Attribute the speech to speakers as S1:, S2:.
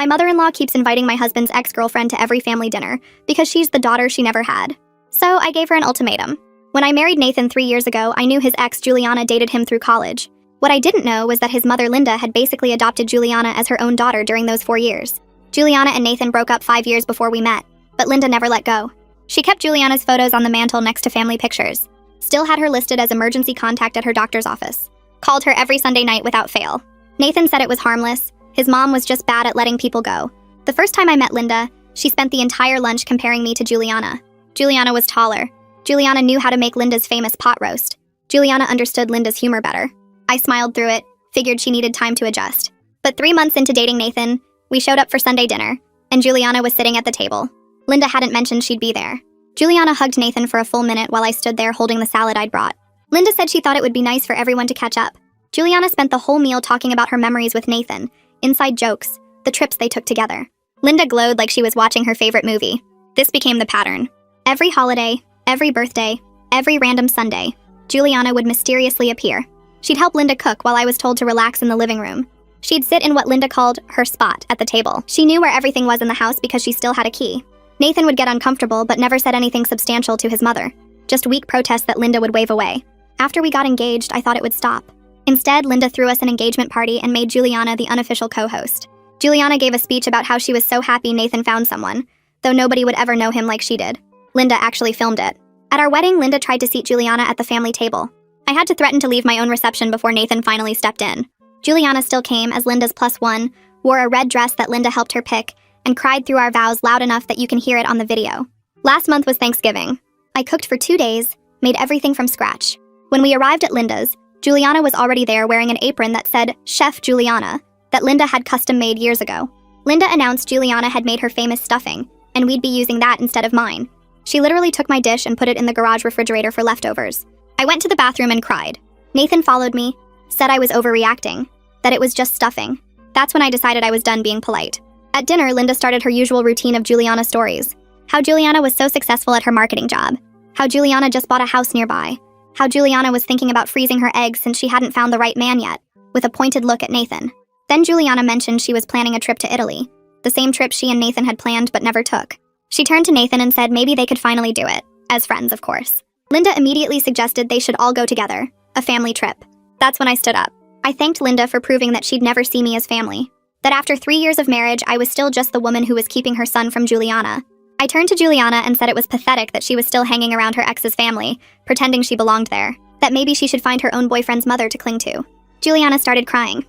S1: My mother-in-law keeps inviting my husband's ex-girlfriend to every family dinner because she's the daughter she never had. So I gave her an ultimatum. When I married Nathan 3 years ago, I knew his ex, Juliana, dated him through college. What I didn't know was that his mother, Linda, had basically adopted Juliana as her own daughter during those 4 years. Juliana and Nathan broke up 5 years before we met, but Linda never let go. She kept Juliana's photos on the mantle next to family pictures. Still had her listed as emergency contact at her doctor's office. Called her every Sunday night without fail. Nathan said it was harmless. His mom was just bad at letting people go. The first time I met Linda, she spent the entire lunch comparing me to Juliana. Juliana was taller. Juliana knew how to make Linda's famous pot roast. Juliana understood Linda's humor better. I smiled through it, figured she needed time to adjust. But 3 months into dating Nathan, we showed up for Sunday dinner, and Juliana was sitting at the table. Linda hadn't mentioned she'd be there. Juliana hugged Nathan for a full minute while I stood there holding the salad I'd brought. Linda said she thought it would be nice for everyone to catch up. Juliana spent the whole meal talking about her memories with Nathan, inside jokes, the trips they took together. Linda glowed like she was watching her favorite movie. This became the pattern. Every holiday, every birthday, every random Sunday, Juliana would mysteriously appear. She'd help Linda cook while I was told to relax in the living room. She'd sit in what Linda called her spot at the table. She knew where everything was in the house because she still had a key. Nathan would get uncomfortable but never said anything substantial to his mother. Just weak protests that Linda would wave away. After we got engaged, I thought it would stop. Instead, Linda threw us an engagement party and made Juliana the unofficial co-host. Juliana gave a speech about how she was so happy Nathan found someone, though nobody would ever know him like she did. Linda actually filmed it. At our wedding, Linda tried to seat Juliana at the family table. I had to threaten to leave my own reception before Nathan finally stepped in. Juliana still came as Linda's +1, wore a red dress that Linda helped her pick, and cried through our vows loud enough that you can hear it on the video. Last month was Thanksgiving. I cooked for 2 days, made everything from scratch. When we arrived at Linda's, Juliana was already there wearing an apron that said Chef Juliana, that Linda had custom made years ago. Linda announced Juliana had made her famous stuffing, and we'd be using that instead of mine. She literally took my dish and put it in the garage refrigerator for leftovers. I went to the bathroom and cried. Nathan followed me, said I was overreacting, that it was just stuffing. That's when I decided I was done being polite. At dinner, Linda started her usual routine of Juliana stories. How Juliana was so successful at her marketing job. How Juliana just bought a house nearby. How Juliana was thinking about freezing her eggs since she hadn't found the right man yet, with a pointed look at Nathan. Then Juliana mentioned she was planning a trip to Italy, the same trip she and Nathan had planned but never took. She turned to Nathan and said maybe they could finally do it, as friends, of course. Linda immediately suggested they should all go together, a family trip. That's when I stood up. I thanked Linda for proving that she'd never see me as family. That after 3 years of marriage, I was still just the woman who was keeping her son from Juliana. I turned to Juliana and said it was pathetic that she was still hanging around her ex's family, pretending she belonged there. That maybe she should find her own boyfriend's mother to cling to. Juliana started crying.